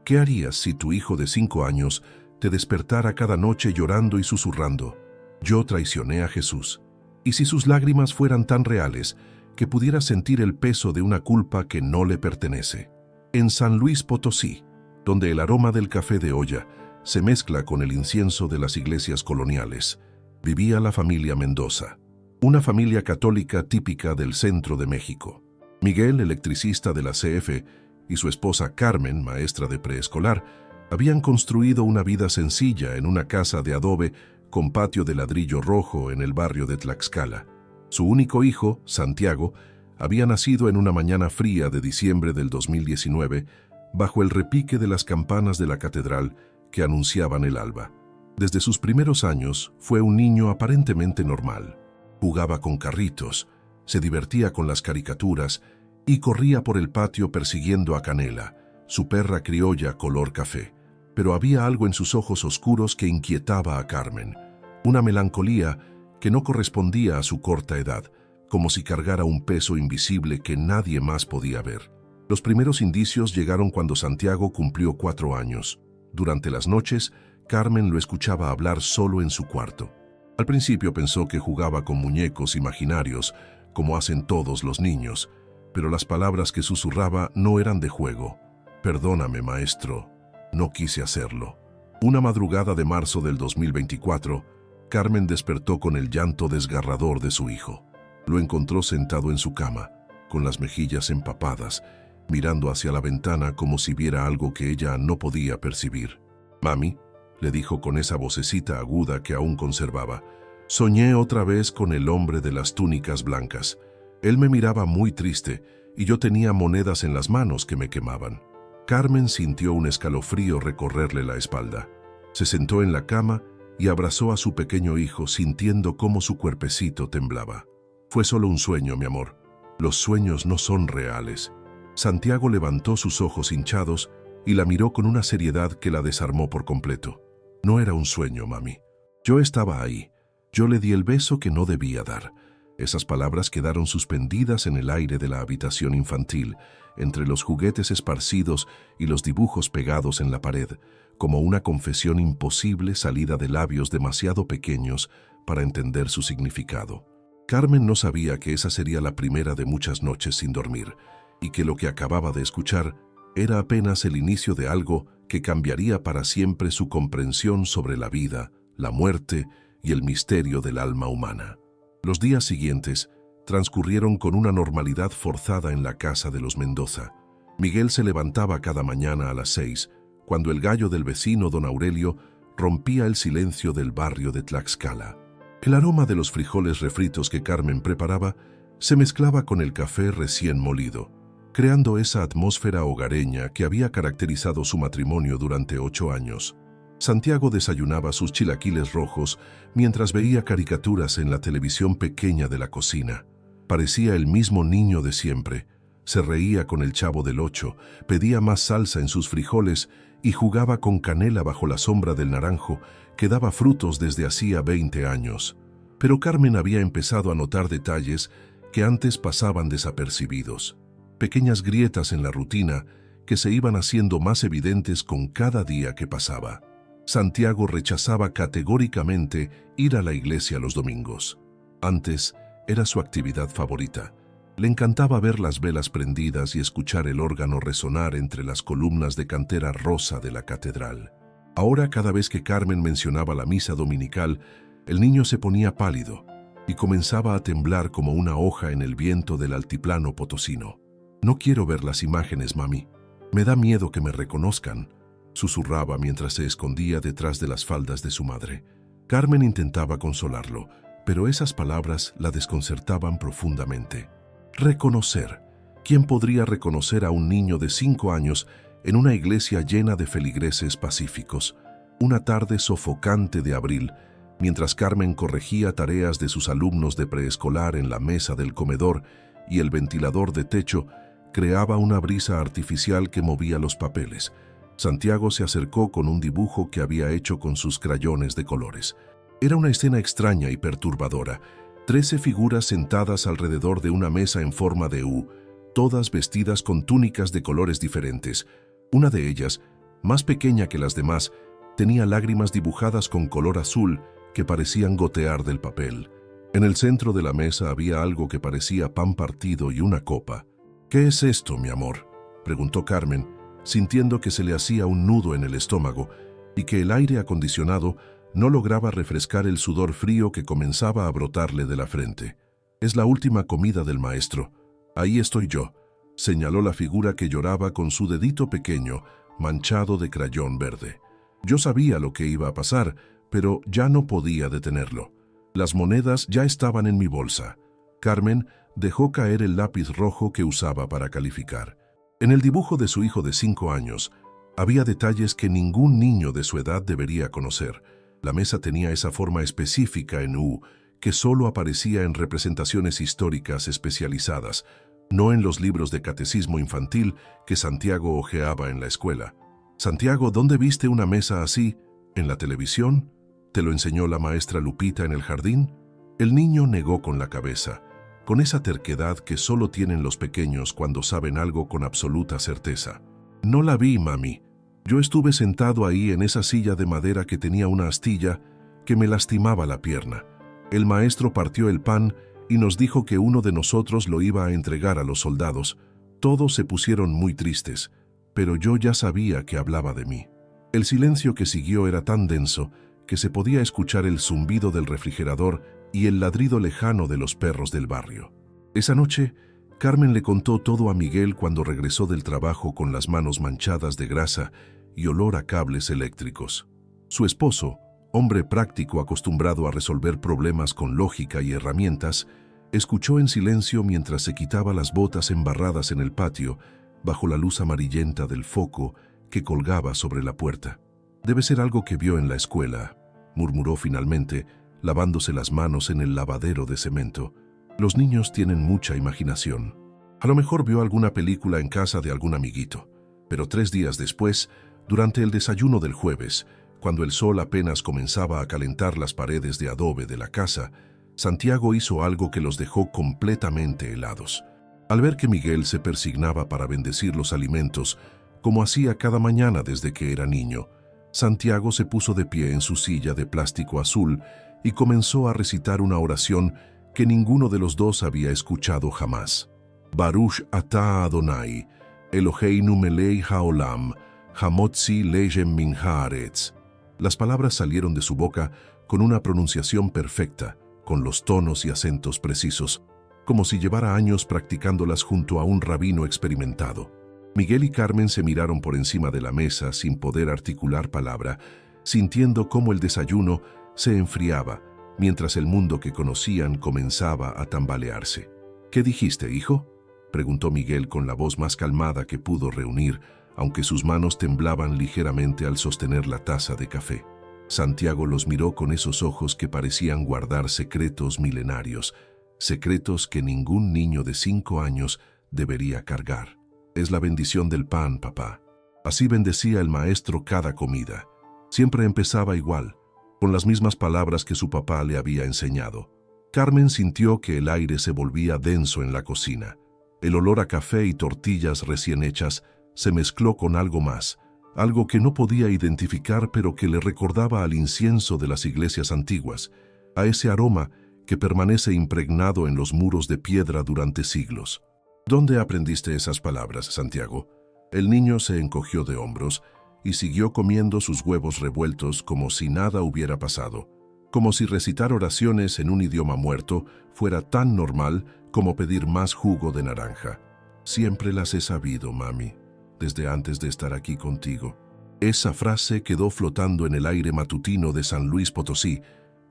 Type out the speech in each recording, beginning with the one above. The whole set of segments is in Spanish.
¿Qué harías si tu hijo de 5 años te despertara cada noche llorando y susurrando: yo traicioné a Jesús? ¿Y si sus lágrimas fueran tan reales que pudieras sentir el peso de una culpa que no le pertenece? En San Luis Potosí, donde el aroma del café de olla se mezcla con el incienso de las iglesias coloniales, vivía la familia Mendoza, una familia católica típica del centro de México. Miguel, electricista de la CF, y su esposa Carmen, maestra de preescolar, habían construido una vida sencilla en una casa de adobe con patio de ladrillo rojo en el barrio de Tlaxcala. Su único hijo, Santiago, había nacido en una mañana fría de diciembre del 2019, bajo el repique de las campanas de la catedral que anunciaban el alba. Desde sus primeros años fue un niño aparentemente normal. Jugaba con carritos, se divertía con las caricaturas y corría por el patio persiguiendo a Canela, su perra criolla color café. Pero había algo en sus ojos oscuros que inquietaba a Carmen, una melancolía que no correspondía a su corta edad, como si cargara un peso invisible que nadie más podía ver. Los primeros indicios llegaron cuando Santiago cumplió 4 años. Durante las noches, Carmen lo escuchaba hablar solo en su cuarto. Al principio pensó que jugaba con muñecos imaginarios, como hacen todos los niños, pero las palabras que susurraba no eran de juego. Perdóname, maestro, no quise hacerlo. Una madrugada de marzo del 2024, Carmen despertó con el llanto desgarrador de su hijo. Lo encontró sentado en su cama, con las mejillas empapadas, mirando hacia la ventana como si viera algo que ella no podía percibir. «Mami», le dijo con esa vocecita aguda que aún conservaba, «soñé otra vez con el hombre de las túnicas blancas. Él me miraba muy triste y yo tenía monedas en las manos que me quemaban». Carmen sintió un escalofrío recorrerle la espalda. Se sentó en la cama y abrazó a su pequeño hijo, sintiendo cómo su cuerpecito temblaba. «Fue solo un sueño, mi amor. Los sueños no son reales». Santiago levantó sus ojos hinchados y la miró con una seriedad que la desarmó por completo. «No era un sueño, mami. Yo estaba ahí. Yo le di el beso que no debía dar». Esas palabras quedaron suspendidas en el aire de la habitación infantil, entre los juguetes esparcidos y los dibujos pegados en la pared, como una confesión imposible salida de labios demasiado pequeños para entender su significado. Carmen no sabía que esa sería la primera de muchas noches sin dormir, y que lo que acababa de escuchar era apenas el inicio de algo que cambiaría para siempre su comprensión sobre la vida, la muerte y el misterio del alma humana. Los días siguientes transcurrieron con una normalidad forzada en la casa de los Mendoza. Miguel se levantaba cada mañana a las 6, cuando el gallo del vecino don Aurelio rompía el silencio del barrio de Tlaxcala. El aroma de los frijoles refritos que Carmen preparaba se mezclaba con el café recién molido, creando esa atmósfera hogareña que había caracterizado su matrimonio durante 8 años. Santiago desayunaba sus chilaquiles rojos mientras veía caricaturas en la televisión pequeña de la cocina. Parecía el mismo niño de siempre. Se reía con el Chavo del Ocho, pedía más salsa en sus frijoles y jugaba con Canela bajo la sombra del naranjo que daba frutos desde hacía 20 años. Pero Carmen había empezado a notar detalles que antes pasaban desapercibidos. Pequeñas grietas en la rutina que se iban haciendo más evidentes con cada día que pasaba. Santiago rechazaba categóricamente ir a la iglesia los domingos. Antes era su actividad favorita. Le encantaba ver las velas prendidas y escuchar el órgano resonar entre las columnas de cantera rosa de la catedral. Ahora, cada vez que Carmen mencionaba la misa dominical, el niño se ponía pálido y comenzaba a temblar como una hoja en el viento del altiplano potosino. «No quiero ver las imágenes, mami. Me da miedo que me reconozcan», susurraba mientras se escondía detrás de las faldas de su madre. Carmen intentaba consolarlo, pero esas palabras la desconcertaban profundamente. Reconocer. ¿Quién podría reconocer a un niño de 5 años en una iglesia llena de feligreses pacíficos? Una tarde sofocante de abril, mientras Carmen corregía tareas de sus alumnos de preescolar en la mesa del comedor y el ventilador de techo creaba una brisa artificial que movía los papeles. Santiago se acercó con un dibujo que había hecho con sus crayones de colores. Era una escena extraña y perturbadora. 13 figuras sentadas alrededor de una mesa en forma de U, todas vestidas con túnicas de colores diferentes. Una de ellas Más pequeña que las demás, tenía lágrimas dibujadas con color azul que parecían gotear del papel. En el centro de la mesa había algo que parecía pan partido y una copa. «¿Qué es esto, mi amor?», preguntó Carmen, sintiendo que se le hacía un nudo en el estómago y que el aire acondicionado no lograba refrescar el sudor frío que comenzaba a brotarle de la frente. «Es la última comida del maestro. Ahí estoy yo», señaló la figura que lloraba con su dedito pequeño, manchado de crayón verde. Yo sabía lo que iba a pasar, pero ya no podía detenerlo. Las monedas ya estaban en mi bolsa. Carmen dejó caer el lápiz rojo que usaba para calificar. En el dibujo de su hijo de 5 años, había detalles que ningún niño de su edad debería conocer. La mesa tenía esa forma específica en U, que solo aparecía en representaciones históricas especializadas, no en los libros de catecismo infantil que Santiago hojeaba en la escuela. «Santiago, ¿dónde viste una mesa así? ¿En la televisión? ¿Te lo enseñó la maestra Lupita en el jardín?». El niño negó con la cabeza, con esa terquedad que solo tienen los pequeños cuando saben algo con absoluta certeza. «No la vi, mami. Yo estuve sentado ahí en esa silla de madera que tenía una astilla que me lastimaba la pierna. El maestro partió el pan y nos dijo que uno de nosotros lo iba a entregar a los soldados. Todos se pusieron muy tristes, pero yo ya sabía que hablaba de mí». El silencio que siguió era tan denso que se podía escuchar el zumbido del refrigerador y el ladrido lejano de los perros del barrio. Esa noche, Carmen le contó todo a Miguel cuando regresó del trabajo con las manos manchadas de grasa y olor a cables eléctricos. Su esposo, hombre práctico acostumbrado a resolver problemas con lógica y herramientas, escuchó en silencio mientras se quitaba las botas embarradas en el patio bajo la luz amarillenta del foco que colgaba sobre la puerta. «Debe ser algo que vio en la escuela», murmuró finalmente, lavándose las manos en el lavadero de cemento. «Los niños tienen mucha imaginación. A lo mejor vio alguna película en casa de algún amiguito». Pero 3 días después, durante el desayuno del jueves, cuando el sol apenas comenzaba a calentar las paredes de adobe de la casa, Santiago hizo algo que los dejó completamente helados. Al ver que Miguel se persignaba para bendecir los alimentos, como hacía cada mañana desde que era niño, Santiago se puso de pie en su silla de plástico azul y comenzó a recitar una oración que ninguno de los dos había escuchado jamás. «Baruch atah Adonai, Eloheinu melech haolam, hamotzi lechem min haaretz». Las palabras salieron de su boca con una pronunciación perfecta, con los tonos y acentos precisos, como si llevara años practicándolas junto a un rabino experimentado. Miguel y Carmen se miraron por encima de la mesa sin poder articular palabra, sintiendo cómo el desayuno se enfriaba, mientras el mundo que conocían comenzaba a tambalearse. «¿Qué dijiste, hijo?», preguntó Miguel con la voz más calmada que pudo reunir, aunque sus manos temblaban ligeramente al sostener la taza de café. Santiago los miró con esos ojos que parecían guardar secretos milenarios, secretos que ningún niño de 5 años debería cargar. «Es la bendición del pan, papá». Así bendecía el maestro cada comida. Siempre empezaba igual, con las mismas palabras que su papá le había enseñado. Carmen sintió que el aire se volvía denso en la cocina. El olor a café y tortillas recién hechas se mezcló con algo más, algo que no podía identificar pero que le recordaba al incienso de las iglesias antiguas, a ese aroma que permanece impregnado en los muros de piedra durante siglos. «¿Dónde aprendiste esas palabras, Santiago?». El niño se encogió de hombros y siguió comiendo sus huevos revueltos como si nada hubiera pasado, como si recitar oraciones en un idioma muerto fuera tan normal como pedir más jugo de naranja. «Siempre las he sabido, mami, desde antes de estar aquí contigo». Esa frase quedó flotando en el aire matutino de San Luis Potosí,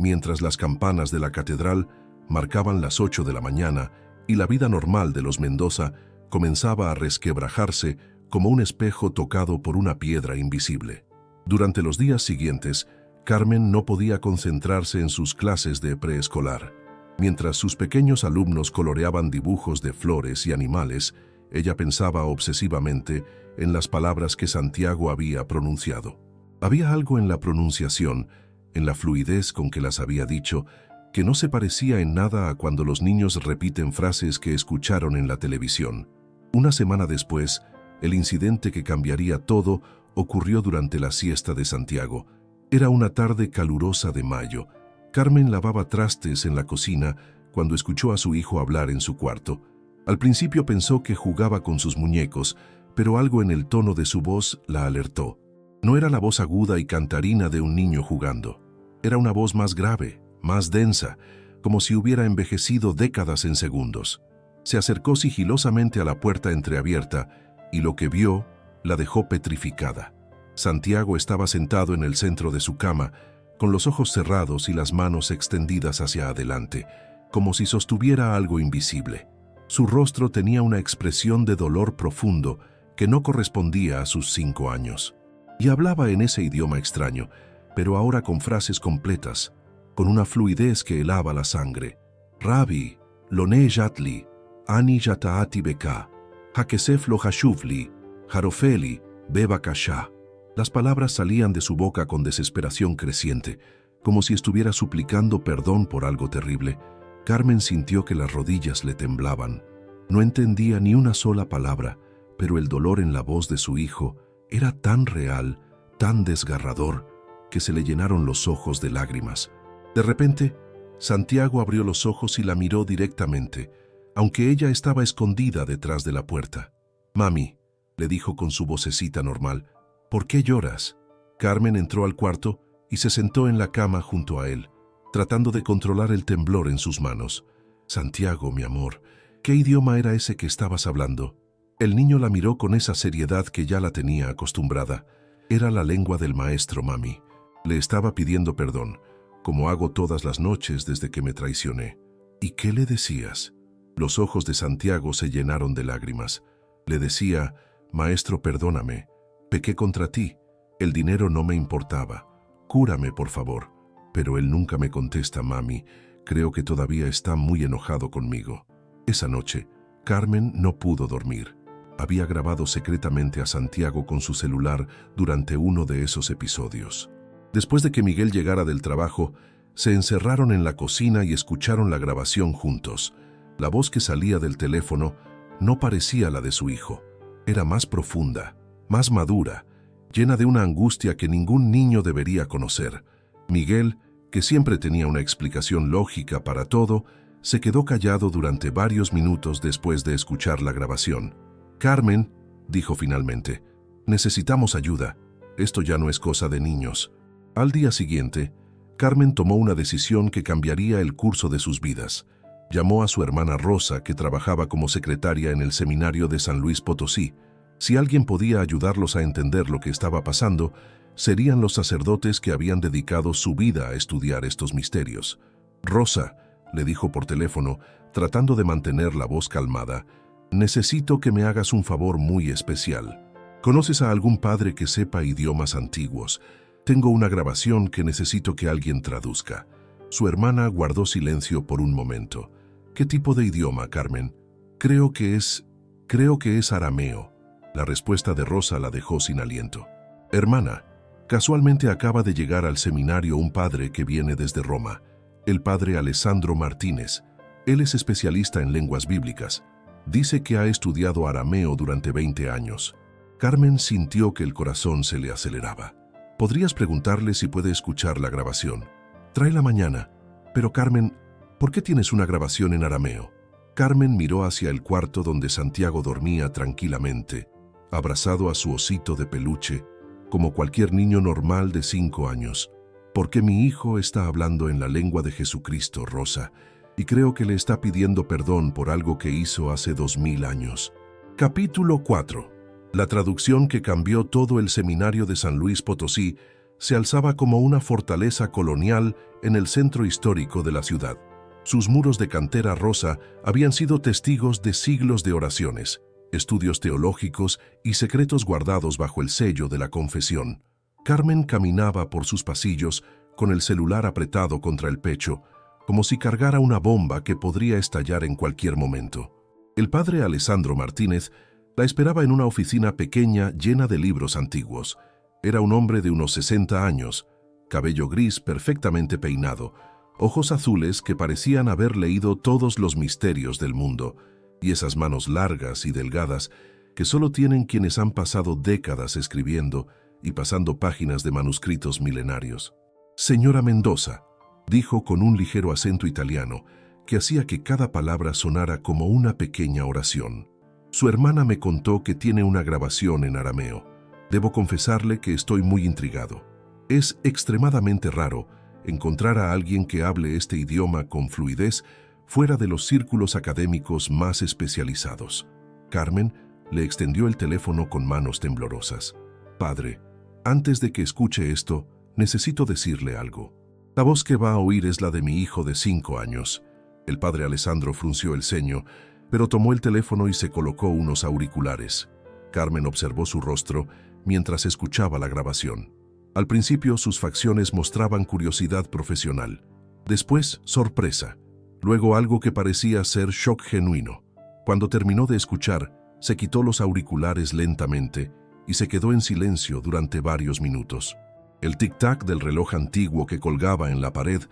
mientras las campanas de la catedral marcaban las 8 de la mañana y la vida normal de los Mendoza comenzaba a resquebrajarse como un espejo tocado por una piedra invisible. Durante los días siguientes, Carmen no podía concentrarse en sus clases de preescolar. Mientras sus pequeños alumnos coloreaban dibujos de flores y animales, ella pensaba obsesivamente en las palabras que Santiago había pronunciado. Había algo en la pronunciación, en la fluidez con que las había dicho, que no se parecía en nada a cuando los niños repiten frases que escucharon en la televisión. Una semana después, el incidente que cambiaría todo ocurrió durante la siesta de Santiago. Era una tarde calurosa de mayo. Carmen lavaba trastes en la cocina cuando escuchó a su hijo hablar en su cuarto. Al principio pensó que jugaba con sus muñecos, pero algo en el tono de su voz la alertó. No era la voz aguda y cantarina de un niño jugando. Era una voz más grave, más densa, como si hubiera envejecido décadas en segundos. Se acercó sigilosamente a la puerta entreabierta y lo que vio la dejó petrificada. Santiago estaba sentado en el centro de su cama, con los ojos cerrados y las manos extendidas hacia adelante, como si sostuviera algo invisible. Su rostro tenía una expresión de dolor profundo que no correspondía a sus 5 años. Y hablaba en ese idioma extraño, pero ahora con frases completas, con una fluidez que helaba la sangre. Rabbi, Lone Yatli, Ani Yataati Beka, Hakesef lo Hashuvli, Jarofeli, Beba Kasha. Las palabras salían de su boca con desesperación creciente, como si estuviera suplicando perdón por algo terrible. Carmen sintió que las rodillas le temblaban. No entendía ni una sola palabra, pero el dolor en la voz de su hijo era tan real, tan desgarrador, que se le llenaron los ojos de lágrimas. De repente, Santiago abrió los ojos y la miró directamente, aunque ella estaba escondida detrás de la puerta. «Mami», le dijo con su vocecita normal, «¿por qué lloras?». Carmen entró al cuarto y se sentó en la cama junto a él, tratando de controlar el temblor en sus manos. «Santiago, mi amor, ¿qué idioma era ese que estabas hablando?». El niño la miró con esa seriedad que ya la tenía acostumbrada. «Era la lengua del maestro, mami. Le estaba pidiendo perdón, como hago todas las noches desde que me traicioné». «¿Y qué le decías?». Los ojos de Santiago se llenaron de lágrimas. Le decía: «Maestro, perdóname. Pequé contra ti. El dinero no me importaba. Cúrame, por favor». Pero él nunca me contesta, mami. Creo que todavía está muy enojado conmigo. Esa noche, Carmen no pudo dormir. Había grabado secretamente a Santiago con su celular durante uno de esos episodios. Después de que Miguel llegara del trabajo, se encerraron en la cocina y escucharon la grabación juntos. La voz que salía del teléfono no parecía la de su hijo. Era más profunda, más madura, llena de una angustia que ningún niño debería conocer. Miguel, que siempre tenía una explicación lógica para todo, se quedó callado durante varios minutos después de escuchar la grabación. «Carmen», dijo finalmente, «necesitamos ayuda. Esto ya no es cosa de niños». Al día siguiente, Carmen tomó una decisión que cambiaría el curso de sus vidas. Llamó a su hermana Rosa, que trabajaba como secretaria en el seminario de San Luis Potosí. Si alguien podía ayudarlos a entender lo que estaba pasando, serían los sacerdotes que habían dedicado su vida a estudiar estos misterios. «Rosa», le dijo por teléfono, tratando de mantener la voz calmada, «necesito que me hagas un favor muy especial. ¿Conoces a algún padre que sepa idiomas antiguos? Tengo una grabación que necesito que alguien traduzca». Su hermana guardó silencio por un momento. «¿Qué tipo de idioma, Carmen?». Creo que es arameo». La respuesta de Rosa la dejó sin aliento. «Hermana, casualmente acaba de llegar al seminario un padre que viene desde Roma, el padre Alessandro Martínez. Él es especialista en lenguas bíblicas. Dice que ha estudiado arameo durante 20 años. Carmen sintió que el corazón se le aceleraba. «¿Podrías preguntarle si puede escuchar la grabación? Tráela mañana». «Pero Carmen, ¿por qué tienes una grabación en arameo?». Carmen miró hacia el cuarto donde Santiago dormía tranquilamente, abrazado a su osito de peluche, como cualquier niño normal de 5 años. «Porque mi hijo está hablando en la lengua de Jesucristo, Rosa, y creo que le está pidiendo perdón por algo que hizo hace 2000 años». Capítulo 4. La traducción que cambió todo el seminario de San Luis Potosí se alzaba como una fortaleza colonial en el centro histórico de la ciudad. Sus muros de cantera rosa habían sido testigos de siglos de oraciones, estudios teológicos y secretos guardados bajo el sello de la confesión. Carmen caminaba por sus pasillos con el celular apretado contra el pecho, como si cargara una bomba que podría estallar en cualquier momento. El padre Alessandro Martínez la esperaba en una oficina pequeña llena de libros antiguos. Era un hombre de unos 60 años, cabello gris perfectamente peinado, ojos azules que parecían haber leído todos los misterios del mundo, y esas manos largas y delgadas que solo tienen quienes han pasado décadas escribiendo y pasando páginas de manuscritos milenarios. «Señora Mendoza», dijo con un ligero acento italiano que hacía que cada palabra sonara como una pequeña oración. «Su hermana me contó que tiene una grabación en arameo. Debo confesarle que estoy muy intrigado. Es extremadamente raro encontrar a alguien que hable este idioma con fluidez fuera de los círculos académicos más especializados». Carmen le extendió el teléfono con manos temblorosas. «Padre, antes de que escuche esto, necesito decirle algo. La voz que va a oír es la de mi hijo de 5 años». El padre Alessandro frunció el ceño, pero tomó el teléfono y se colocó unos auriculares. Carmen observó su rostro mientras escuchaba la grabación. Al principio sus facciones mostraban curiosidad profesional, después sorpresa, luego algo que parecía ser shock genuino. Cuando terminó de escuchar, se quitó los auriculares lentamente y se quedó en silencio durante varios minutos. El tic-tac del reloj antiguo que colgaba en la pared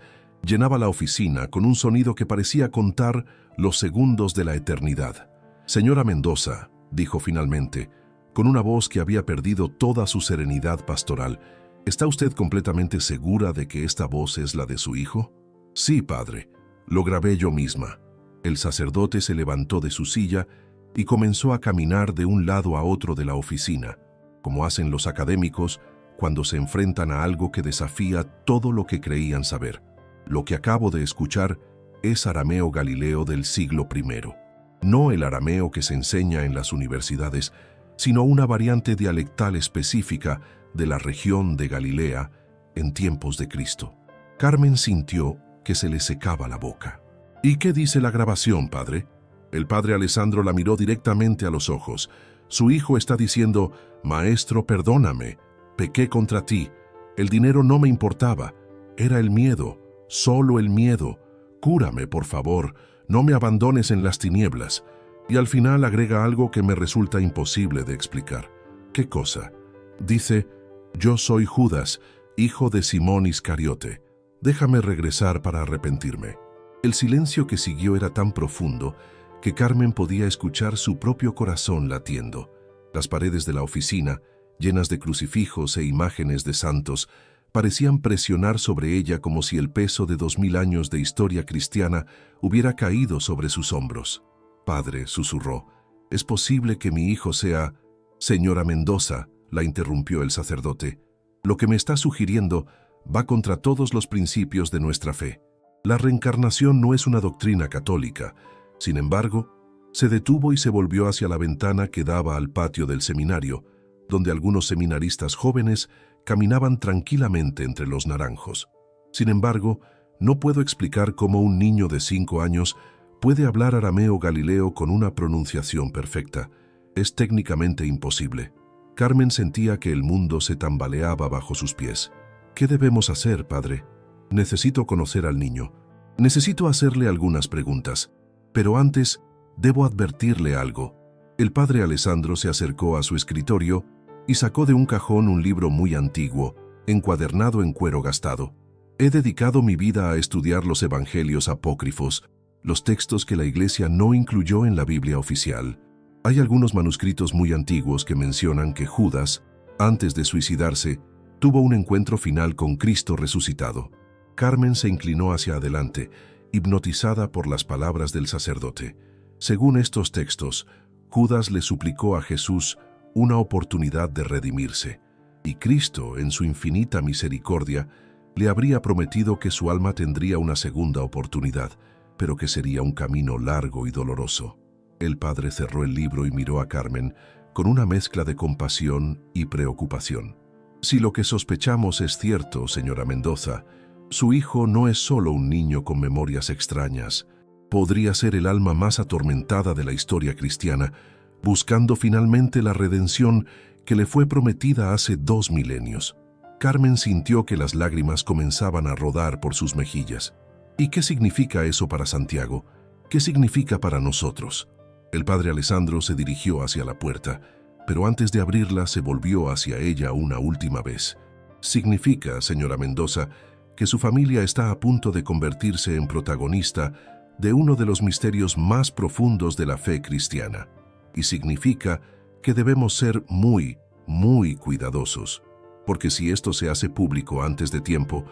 llenaba la oficina con un sonido que parecía contar los segundos de la eternidad. «Señora Mendoza», dijo finalmente, con una voz que había perdido toda su serenidad pastoral, «¿está usted completamente segura de que esta voz es la de su hijo?» «Sí, padre. Lo grabé yo misma». El sacerdote se levantó de su silla y comenzó a caminar de un lado a otro de la oficina, como hacen los académicos cuando se enfrentan a algo que desafía todo lo que creían saber. «Lo que acabo de escuchar es arameo galileo del siglo I. No el arameo que se enseña en las universidades, sino una variante dialectal específica de la región de Galilea en tiempos de Cristo». Carmen sintió que se le secaba la boca. «¿Y qué dice la grabación, padre?» El padre Alessandro la miró directamente a los ojos. Su hijo está diciendo: «Maestro, perdóname. Pequé contra ti. El dinero no me importaba. Era el miedo, solo el miedo. Cúrame, por favor. No me abandones en las tinieblas». Y al final agrega algo que me resulta imposible de explicar. ¿Qué cosa? Dice: «Yo soy Judas, hijo de Simón Iscariote. Déjame regresar para arrepentirme». El silencio que siguió era tan profundo que Carmen podía escuchar su propio corazón latiendo. Las paredes de la oficina, llenas de crucifijos e imágenes de santos, parecían presionar sobre ella como si el peso de 2000 años de historia cristiana hubiera caído sobre sus hombros. «Padre», susurró, «¿es posible que mi hijo sea...?» «Señora Mendoza», la interrumpió el sacerdote, «lo que me está sugiriendo va contra todos los principios de nuestra fe. La reencarnación no es una doctrina católica». Sin embargo, se detuvo y se volvió hacia la ventana que daba al patio del seminario, donde algunos seminaristas jóvenes caminaban tranquilamente entre los naranjos. «Sin embargo, no puedo explicar cómo un niño de 5 años puede hablar arameo galileo con una pronunciación perfecta. Es técnicamente imposible». Carmen sentía que el mundo se tambaleaba bajo sus pies. «¿Qué debemos hacer, padre? Necesito conocer al niño. Necesito hacerle algunas preguntas. Pero antes, debo advertirle algo». El padre Alessandro se acercó a su escritorio y sacó de un cajón un libro muy antiguo, encuadernado en cuero gastado. «He dedicado mi vida a estudiar los evangelios apócrifos, los textos que la Iglesia no incluyó en la Biblia oficial. Hay algunos manuscritos muy antiguos que mencionan que Judas, antes de suicidarse, tuvo un encuentro final con Cristo resucitado». Carmen se inclinó hacia adelante, hipnotizada por las palabras del sacerdote. Según estos textos, Judas le suplicó a Jesús una oportunidad de redimirse, y Cristo, en su infinita misericordia, le habría prometido que su alma tendría una segunda oportunidad, pero que sería un camino largo y doloroso. El padre cerró el libro y miró a Carmen con una mezcla de compasión y preocupación. «Si lo que sospechamos es cierto, señora Mendoza, su hijo no es solo un niño con memorias extrañas. Podría ser el alma más atormentada de la historia cristiana, buscando finalmente la redención que le fue prometida hace 2 milenios». Carmen sintió que las lágrimas comenzaban a rodar por sus mejillas. «¿Y qué significa eso para Santiago? ¿Qué significa para nosotros?». El padre Alessandro se dirigió hacia la puerta, pero antes de abrirla se volvió hacia ella una última vez. «Significa, señora Mendoza, que su familia está a punto de convertirse en protagonista de uno de los misterios más profundos de la fe cristiana. Y significa que debemos ser muy, muy cuidadosos. porque si esto se hace público antes de tiempo,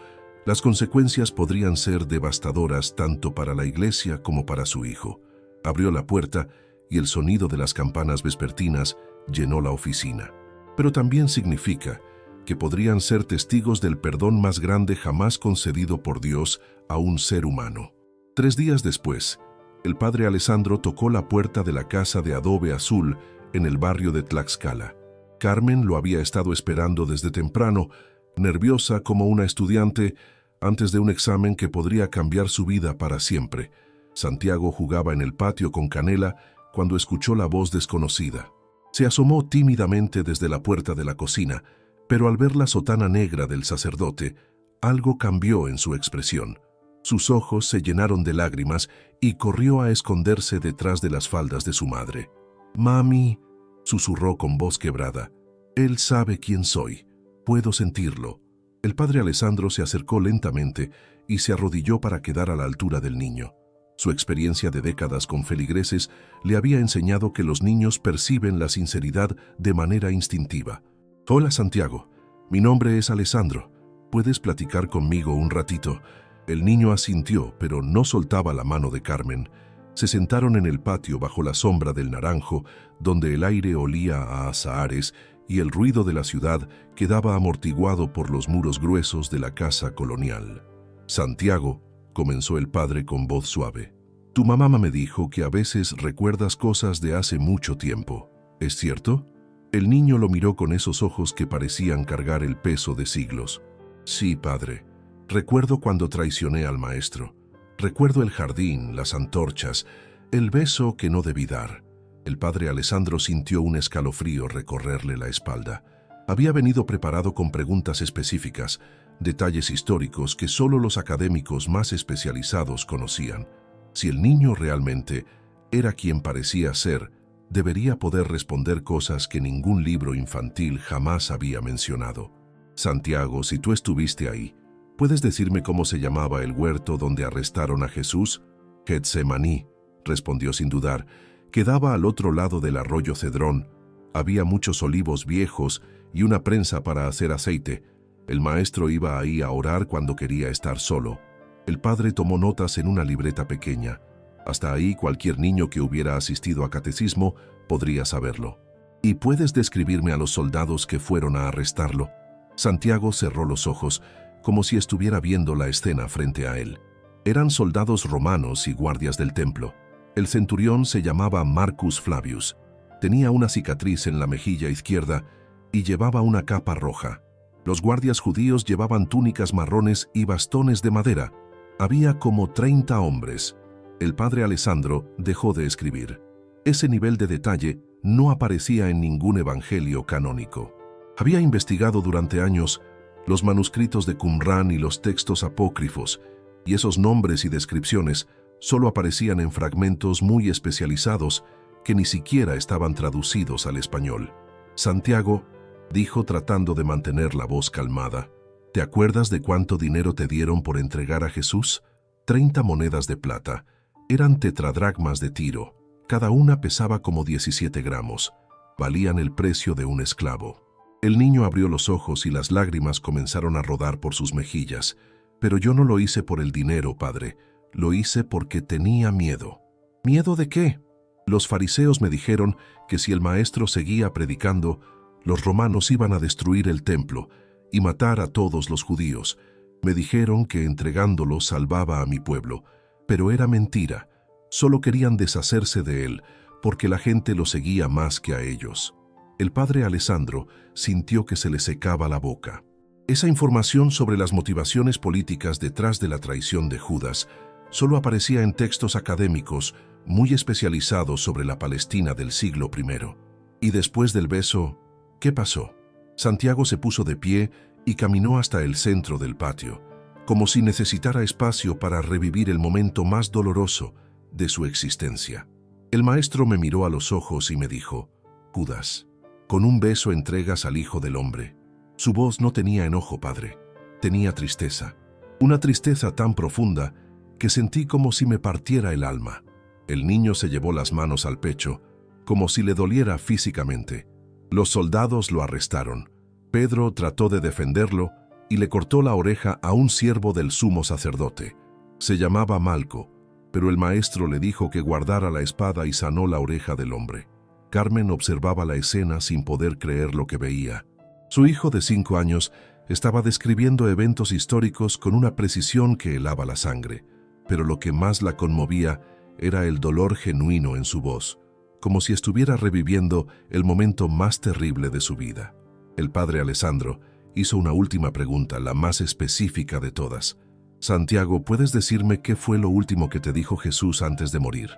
las consecuencias podrían ser devastadoras tanto para la iglesia como para su hijo. Abrió la puerta y el sonido de las campanas vespertinas llenó la oficina. Pero también significa que podrían ser testigos del perdón más grande jamás concedido por Dios a un ser humano. 3 días después, el padre Alessandro tocó la puerta de la casa de adobe azul en el barrio de Tlaxcala. Carmen lo había estado esperando desde temprano, nerviosa como una estudiante antes de un examen que podría cambiar su vida para siempre. Santiago jugaba en el patio con Canela cuando escuchó la voz desconocida. Se asomó tímidamente desde la puerta de la cocina, pero al ver la sotana negra del sacerdote, algo cambió en su expresión. Sus ojos se llenaron de lágrimas y corrió a esconderse detrás de las faldas de su madre. «Mami», susurró con voz quebrada, «él sabe quién soy. Puedo sentirlo». El padre Alessandro se acercó lentamente y se arrodilló para quedar a la altura del niño. Su experiencia de décadas con feligreses le había enseñado que los niños perciben la sinceridad de manera instintiva. «Hola, Santiago. Mi nombre es Alessandro. ¿Puedes platicar conmigo un ratito?» El niño asintió, pero no soltaba la mano de Carmen. Se sentaron en el patio bajo la sombra del naranjo, donde el aire olía a azahares y el ruido de la ciudad quedaba amortiguado por los muros gruesos de la casa colonial. «Santiago», comenzó el padre con voz suave, «tu mamá me dijo que a veces recuerdas cosas de hace mucho tiempo. ¿Es cierto?» El niño lo miró con esos ojos que parecían cargar el peso de siglos. «Sí, padre. Recuerdo cuando traicioné al maestro. Recuerdo el jardín, las antorchas, el beso que no debí dar». El padre Alessandro sintió un escalofrío recorrerle la espalda. Había venido preparado con preguntas específicas, detalles históricos que solo los académicos más especializados conocían. Si el niño realmente era quien parecía ser, debería poder responder cosas que ningún libro infantil jamás había mencionado. «Santiago, si tú estuviste ahí, ¿puedes decirme cómo se llamaba el huerto donde arrestaron a Jesús?» «Getsemaní», respondió sin dudar. «Quedaba al otro lado del arroyo Cedrón. Había muchos olivos viejos y una prensa para hacer aceite. El maestro iba ahí a orar cuando quería estar solo». El padre tomó notas en una libreta pequeña. Hasta ahí cualquier niño que hubiera asistido a catecismo podría saberlo. «¿Y puedes describirme a los soldados que fueron a arrestarlo?» Santiago cerró los ojos, como si estuviera viendo la escena frente a él. Eran soldados romanos y guardias del templo. El centurión se llamaba Marcus Flavius. Tenía una cicatriz en la mejilla izquierda y llevaba una capa roja. Los guardias judíos llevaban túnicas marrones y bastones de madera. Había como 30 hombres. El padre Alessandro dejó de escribir. Ese nivel de detalle no aparecía en ningún evangelio canónico. Había investigado durante años los manuscritos de Qumrán y los textos apócrifos, y esos nombres y descripciones solo aparecían en fragmentos muy especializados que ni siquiera estaban traducidos al español. «Santiago», dijo tratando de mantener la voz calmada, «¿te acuerdas de cuánto dinero te dieron por entregar a Jesús? 30 monedas de plata. Eran tetradracmas de Tiro. Cada una pesaba como 17 gramos. Valían el precio de un esclavo». El niño abrió los ojos y las lágrimas comenzaron a rodar por sus mejillas. «Pero yo no lo hice por el dinero, padre. Lo hice porque tenía miedo». «¿Miedo de qué?» «Los fariseos me dijeron que si el maestro seguía predicando, los romanos iban a destruir el templo y matar a todos los judíos. Me dijeron que entregándolo salvaba a mi pueblo, pero era mentira. Solo querían deshacerse de él, porque la gente lo seguía más que a ellos». El padre Alessandro sintió que se le secaba la boca. Esa información sobre las motivaciones políticas detrás de la traición de Judas solo aparecía en textos académicos muy especializados sobre la Palestina del siglo I. Y después del beso, ¿qué pasó? Santiago se puso de pie y caminó hasta el centro del patio, como si necesitara espacio para revivir el momento más doloroso de su existencia. El maestro me miró a los ojos y me dijo: «Judas, con un beso entregas al Hijo del Hombre». Su voz no tenía enojo, padre, tenía tristeza. Una tristeza tan profunda que sentí como si me partiera el alma. El niño se llevó las manos al pecho, como si le doliera físicamente. Los soldados lo arrestaron, Pedro trató de defenderlo y le cortó la oreja a un siervo del sumo sacerdote. Se llamaba Malco, pero el maestro le dijo que guardara la espada y sanó la oreja del hombre. Carmen observaba la escena sin poder creer lo que veía. Su hijo de 5 años estaba describiendo eventos históricos con una precisión que helaba la sangre, pero lo que más la conmovía era el dolor genuino en su voz, como si estuviera reviviendo el momento más terrible de su vida. El padre Alessandro hizo una última pregunta, la más específica de todas. «Santiago, ¿puedes decirme qué fue lo último que te dijo Jesús antes de morir?»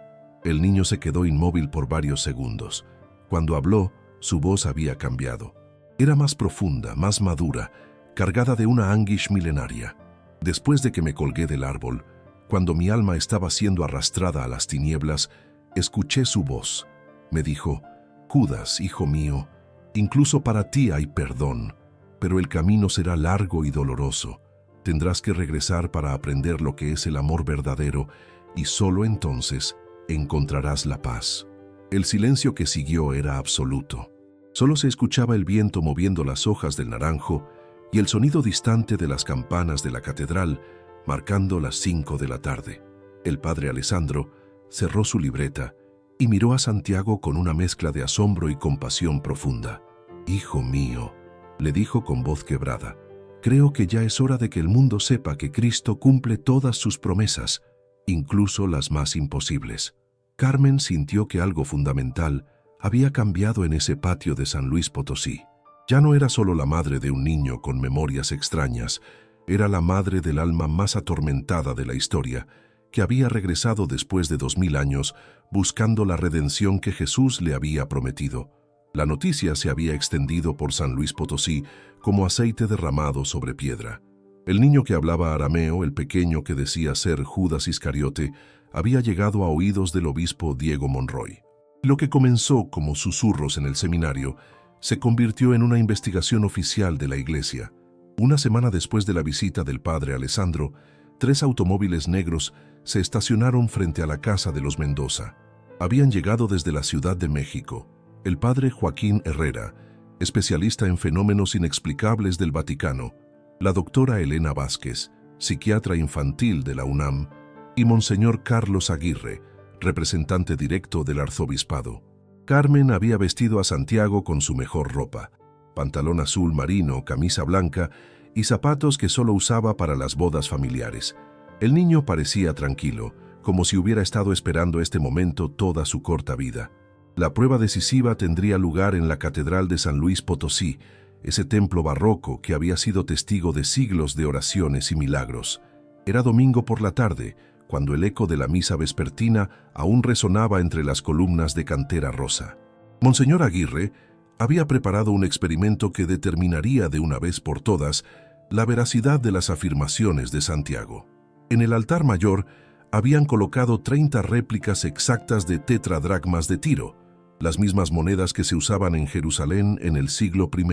El niño se quedó inmóvil por varios segundos. Cuando habló, su voz había cambiado. Era más profunda, más madura, cargada de una anguish milenaria. «Después de que me colgué del árbol, cuando mi alma estaba siendo arrastrada a las tinieblas, escuché su voz. Me dijo, Judas, hijo mío, incluso para ti hay perdón, pero el camino será largo y doloroso. Tendrás que regresar para aprender lo que es el amor verdadero y solo entonces encontrarás la paz». El silencio que siguió era absoluto. Solo se escuchaba el viento moviendo las hojas del naranjo y el sonido distante de las campanas de la catedral, marcando las 5 de la tarde. El padre Alessandro cerró su libreta y miró a Santiago con una mezcla de asombro y compasión profunda. «Hijo mío», le dijo con voz quebrada, «creo que ya es hora de que el mundo sepa que Cristo cumple todas sus promesas, incluso las más imposibles». Carmen sintió que algo fundamental había cambiado en ese patio de San Luis Potosí. Ya no era solo la madre de un niño con memorias extrañas, era la madre del alma más atormentada de la historia, que había regresado después de 2000 años buscando la redención que Jesús le había prometido. La noticia se había extendido por San Luis Potosí como aceite derramado sobre piedra. El niño que hablaba arameo, el pequeño que decía ser Judas Iscariote, había llegado a oídos del obispo Diego Monroy. Lo que comenzó como susurros en el seminario se convirtió en una investigación oficial de la iglesia. Una semana después de la visita del padre Alessandro, 3 automóviles negros se estacionaron frente a la casa de los Mendoza. Habían llegado desde la Ciudad de México. El padre Joaquín Herrera, especialista en fenómenos inexplicables del Vaticano, la doctora Elena Vázquez, psiquiatra infantil de la UNAM, y Monseñor Carlos Aguirre, representante directo del arzobispado. Carmen había vestido a Santiago con su mejor ropa, pantalón azul marino, camisa blanca y zapatos que solo usaba para las bodas familiares. El niño parecía tranquilo, como si hubiera estado esperando este momento toda su corta vida. La prueba decisiva tendría lugar en la Catedral de San Luis Potosí, ese templo barroco que había sido testigo de siglos de oraciones y milagros. Era domingo por la tarde, cuando el eco de la misa vespertina aún resonaba entre las columnas de cantera rosa. Monseñor Aguirre había preparado un experimento que determinaría de una vez por todas la veracidad de las afirmaciones de Santiago. En el altar mayor habían colocado 30 réplicas exactas de tetradracmas de Tiro, las mismas monedas que se usaban en Jerusalén en el siglo I.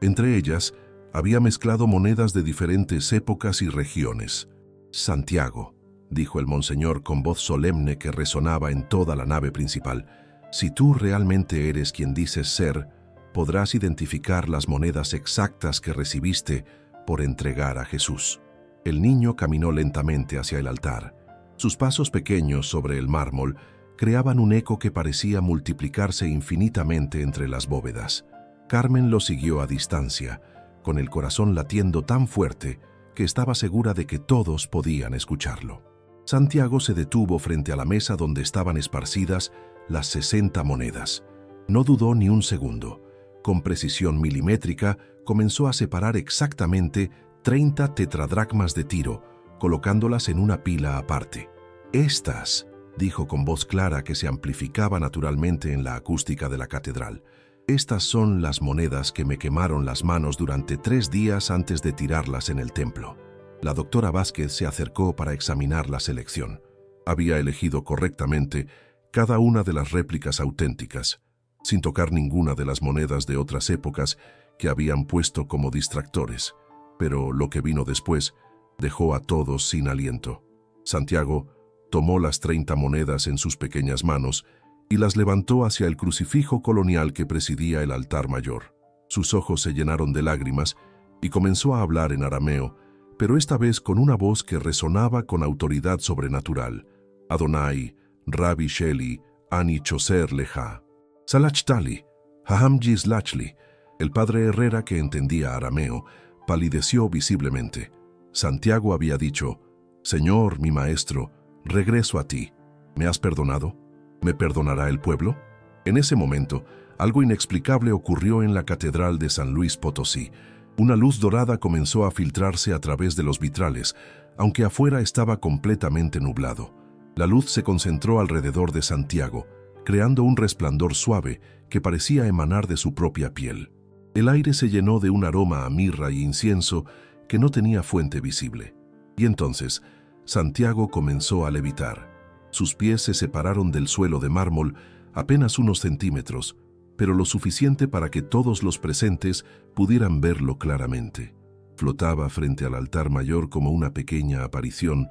Entre ellas, había mezclado monedas de diferentes épocas y regiones. «Santiago», dijo el monseñor con voz solemne que resonaba en toda la nave principal, «si tú realmente eres quien dices ser, podrás identificar las monedas exactas que recibiste por entregar a Jesús». El niño caminó lentamente hacia el altar. Sus pasos pequeños sobre el mármol creaban un eco que parecía multiplicarse infinitamente entre las bóvedas. Carmen lo siguió a distancia, con el corazón latiendo tan fuerte que estaba segura de que todos podían escucharlo. Santiago se detuvo frente a la mesa donde estaban esparcidas las 60 monedas. No dudó ni un segundo. Con precisión milimétrica, comenzó a separar exactamente 30 tetradracmas de Tiro, colocándolas en una pila aparte. «Estas», dijo con voz clara que se amplificaba naturalmente en la acústica de la catedral, «estas son las monedas que me quemaron las manos durante 3 días antes de tirarlas en el templo». La doctora Vázquez se acercó para examinar la selección. Había elegido correctamente cada una de las réplicas auténticas, sin tocar ninguna de las monedas de otras épocas que habían puesto como distractores. Pero lo que vino después dejó a todos sin aliento. Santiago tomó las 30 monedas en sus pequeñas manos y las levantó hacia el crucifijo colonial que presidía el altar mayor. Sus ojos se llenaron de lágrimas y comenzó a hablar en arameo, pero esta vez con una voz que resonaba con autoridad sobrenatural. Adonai, Rabbi Sheli, Ani Choser Leja. Salachtali, Haham Gislachli. El padre Herrera, que entendía arameo, palideció visiblemente. Santiago había dicho: Señor, mi maestro, regreso a ti. ¿Me has perdonado? ¿Me perdonará el pueblo? En ese momento, algo inexplicable ocurrió en la Catedral de San Luis Potosí. Una luz dorada comenzó a filtrarse a través de los vitrales, aunque afuera estaba completamente nublado. La luz se concentró alrededor de Santiago, creando un resplandor suave que parecía emanar de su propia piel. El aire se llenó de un aroma a mirra y incienso que no tenía fuente visible. Y entonces, Santiago comenzó a levitar. Sus pies se separaron del suelo de mármol apenas unos centímetros, pero lo suficiente para que todos los presentes pudieran verlo claramente. Flotaba frente al altar mayor como una pequeña aparición,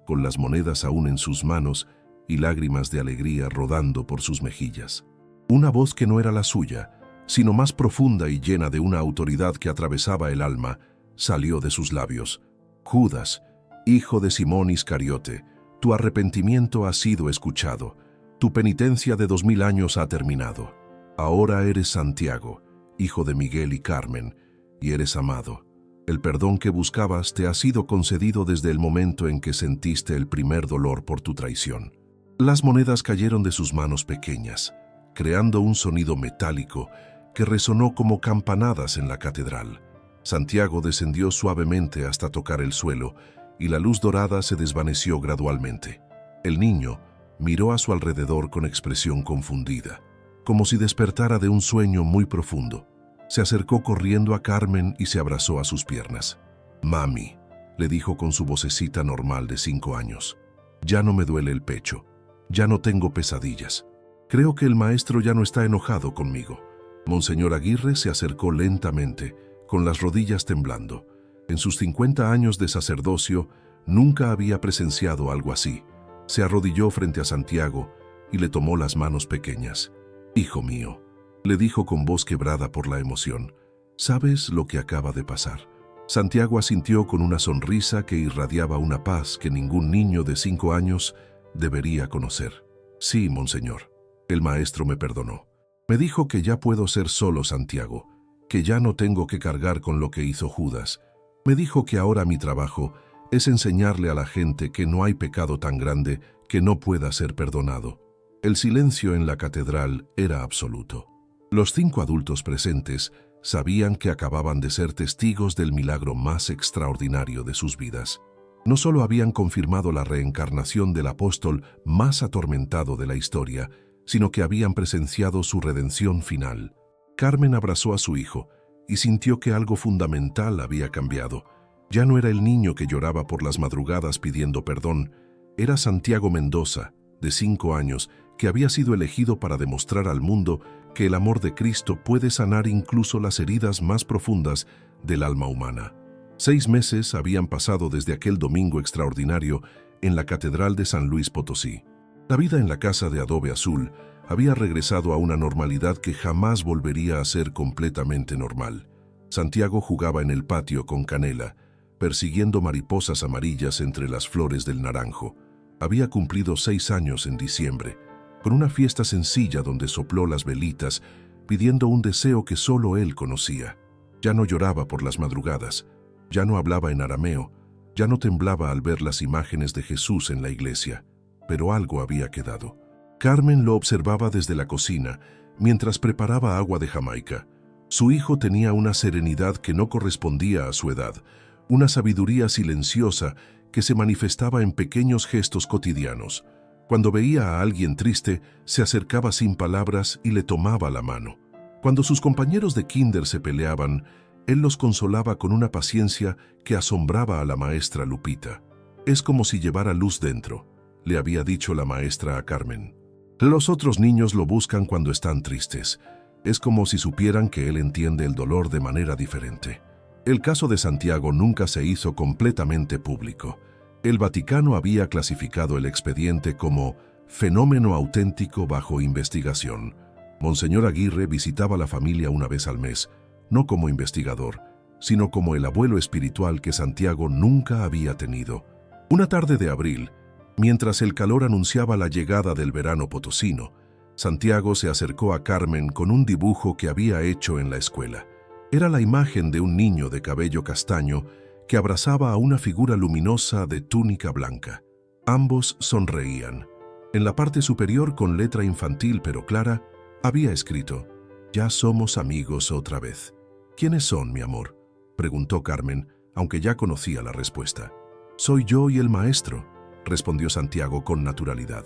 con las monedas aún en sus manos y lágrimas de alegría rodando por sus mejillas. Una voz que no era la suya, sino más profunda y llena de una autoridad que atravesaba el alma, salió de sus labios. Judas, hijo de Simón Iscariote, tu arrepentimiento ha sido escuchado. Tu penitencia de 2000 años ha terminado. Ahora eres Santiago, hijo de Miguel y Carmen, y eres amado. El perdón que buscabas te ha sido concedido desde el momento en que sentiste el primer dolor por tu traición. Las monedas cayeron de sus manos pequeñas, creando un sonido metálico que resonó como campanadas en la catedral. Santiago descendió suavemente hasta tocar el suelo, y la luz dorada se desvaneció gradualmente. El niño miró a su alrededor con expresión confundida, como si despertara de un sueño muy profundo. Se acercó corriendo a Carmen y se abrazó a sus piernas. «Mami», le dijo con su vocecita normal de 5 años, «ya no me duele el pecho, ya no tengo pesadillas. Creo que el maestro ya no está enojado conmigo». Monseñor Aguirre se acercó lentamente, con las rodillas temblando. En sus 50 años de sacerdocio, nunca había presenciado algo así. Se arrodilló frente a Santiago y le tomó las manos pequeñas. «Hijo mío», le dijo con voz quebrada por la emoción, «¿sabes lo que acaba de pasar?». Santiago asintió con una sonrisa que irradiaba una paz que ningún niño de 5 años debería conocer. «Sí, monseñor, el maestro me perdonó. Me dijo que ya puedo ser solo Santiago, que ya no tengo que cargar con lo que hizo Judas. Me dijo que ahora mi trabajo es enseñarle a la gente que no hay pecado tan grande que no pueda ser perdonado». El silencio en la catedral era absoluto. Los 5 adultos presentes sabían que acababan de ser testigos del milagro más extraordinario de sus vidas. No solo habían confirmado la reencarnación del apóstol más atormentado de la historia, sino que habían presenciado su redención final. Carmen abrazó a su hijo y sintió que algo fundamental había cambiado. Ya no era el niño que lloraba por las madrugadas pidiendo perdón, era Santiago Mendoza, de 5 años, que había sido elegido para demostrar al mundo que el amor de Cristo puede sanar incluso las heridas más profundas del alma humana. 6 meses habían pasado desde aquel domingo extraordinario en la Catedral de San Luis Potosí. La vida en la casa de adobe azul había regresado a una normalidad que jamás volvería a ser completamente normal. Santiago jugaba en el patio con Canela, persiguiendo mariposas amarillas entre las flores del naranjo. Había cumplido 6 años en diciembre, con una fiesta sencilla donde sopló las velitas, pidiendo un deseo que solo él conocía. Ya no lloraba por las madrugadas, ya no hablaba en arameo, ya no temblaba al ver las imágenes de Jesús en la iglesia, pero algo había quedado. Carmen lo observaba desde la cocina, mientras preparaba agua de Jamaica. Su hijo tenía una serenidad que no correspondía a su edad, una sabiduría silenciosa que se manifestaba en pequeños gestos cotidianos. Cuando veía a alguien triste, se acercaba sin palabras y le tomaba la mano. Cuando sus compañeros de kinder se peleaban, él los consolaba con una paciencia que asombraba a la maestra Lupita. «Es como si llevara luz dentro», le había dicho la maestra a Carmen. «Los otros niños lo buscan cuando están tristes. Es como si supieran que él entiende el dolor de manera diferente». El caso de Santiago nunca se hizo completamente público. El Vaticano había clasificado el expediente como fenómeno auténtico bajo investigación. Monseñor Aguirre visitaba a la familia una vez al mes, no como investigador, sino como el abuelo espiritual que Santiago nunca había tenido. Una tarde de abril, mientras el calor anunciaba la llegada del verano potosino, Santiago se acercó a Carmen con un dibujo que había hecho en la escuela. Era la imagen de un niño de cabello castaño que abrazaba a una figura luminosa de túnica blanca. Ambos sonreían. En la parte superior, con letra infantil pero clara, había escrito: «Ya somos amigos otra vez». «¿Quiénes son, mi amor?», preguntó Carmen, aunque ya conocía la respuesta. «Soy yo y el maestro», respondió Santiago con naturalidad.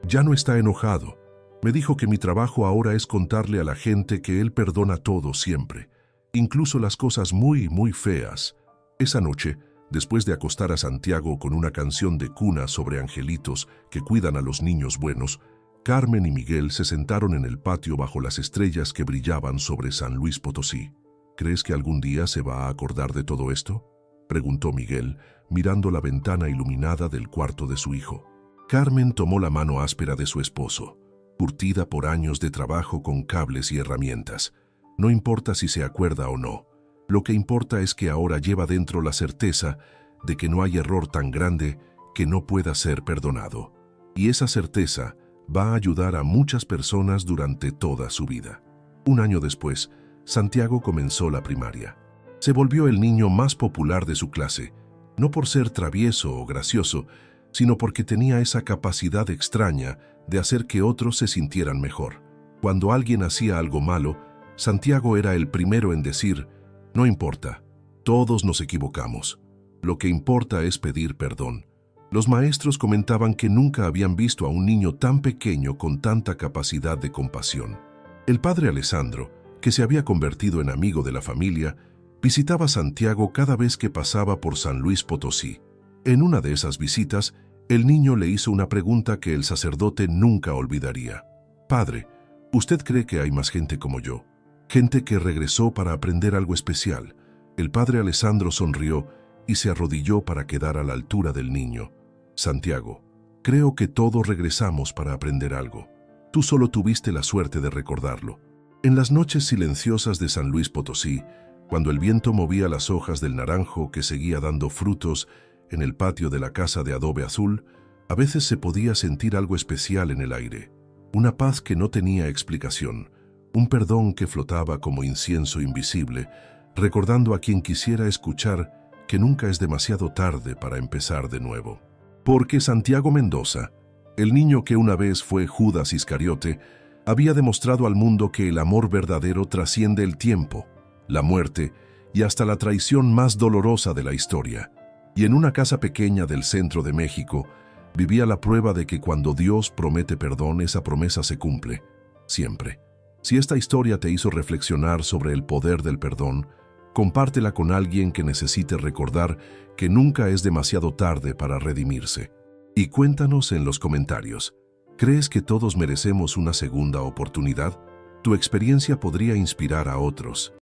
«Ya no está enojado. Me dijo que mi trabajo ahora es contarle a la gente que él perdona todo siempre, incluso las cosas muy, muy feas». Esa noche, después de acostar a Santiago con una canción de cuna sobre angelitos que cuidan a los niños buenos, Carmen y Miguel se sentaron en el patio bajo las estrellas que brillaban sobre San Luis Potosí. «¿Crees que algún día se va a acordar de todo esto?», preguntó Miguel, mirando la ventana iluminada del cuarto de su hijo. Carmen tomó la mano áspera de su esposo, curtida por años de trabajo con cables y herramientas. «No importa si se acuerda o no. Lo que importa es que ahora lleva dentro la certeza de que no hay error tan grande que no pueda ser perdonado. Y esa certeza va a ayudar a muchas personas durante toda su vida». Un año después, Santiago comenzó la primaria. Se volvió el niño más popular de su clase, no por ser travieso o gracioso, sino porque tenía esa capacidad extraña de hacer que otros se sintieran mejor. Cuando alguien hacía algo malo, Santiago era el primero en decir: «No importa, todos nos equivocamos. Lo que importa es pedir perdón». Los maestros comentaban que nunca habían visto a un niño tan pequeño con tanta capacidad de compasión. El padre Alessandro, que se había convertido en amigo de la familia, visitaba Santiago cada vez que pasaba por San Luis Potosí. En una de esas visitas, el niño le hizo una pregunta que el sacerdote nunca olvidaría. «Padre, ¿usted cree que hay más gente como yo? Gente que regresó para aprender algo especial». El padre Alessandro sonrió y se arrodilló para quedar a la altura del niño. «Santiago, creo que todos regresamos para aprender algo. Tú solo tuviste la suerte de recordarlo». En las noches silenciosas de San Luis Potosí, cuando el viento movía las hojas del naranjo que seguía dando frutos en el patio de la casa de adobe azul, a veces se podía sentir algo especial en el aire. Una paz que no tenía explicación, un perdón que flotaba como incienso invisible, recordando a quien quisiera escuchar que nunca es demasiado tarde para empezar de nuevo. Porque Santiago Mendoza, el niño que una vez fue Judas Iscariote, había demostrado al mundo que el amor verdadero trasciende el tiempo, la muerte y hasta la traición más dolorosa de la historia. Y en una casa pequeña del centro de México, vivía la prueba de que cuando Dios promete perdón, esa promesa se cumple, siempre. Si esta historia te hizo reflexionar sobre el poder del perdón, compártela con alguien que necesite recordar que nunca es demasiado tarde para redimirse. Y cuéntanos en los comentarios, ¿crees que todos merecemos una segunda oportunidad? Tu experiencia podría inspirar a otros.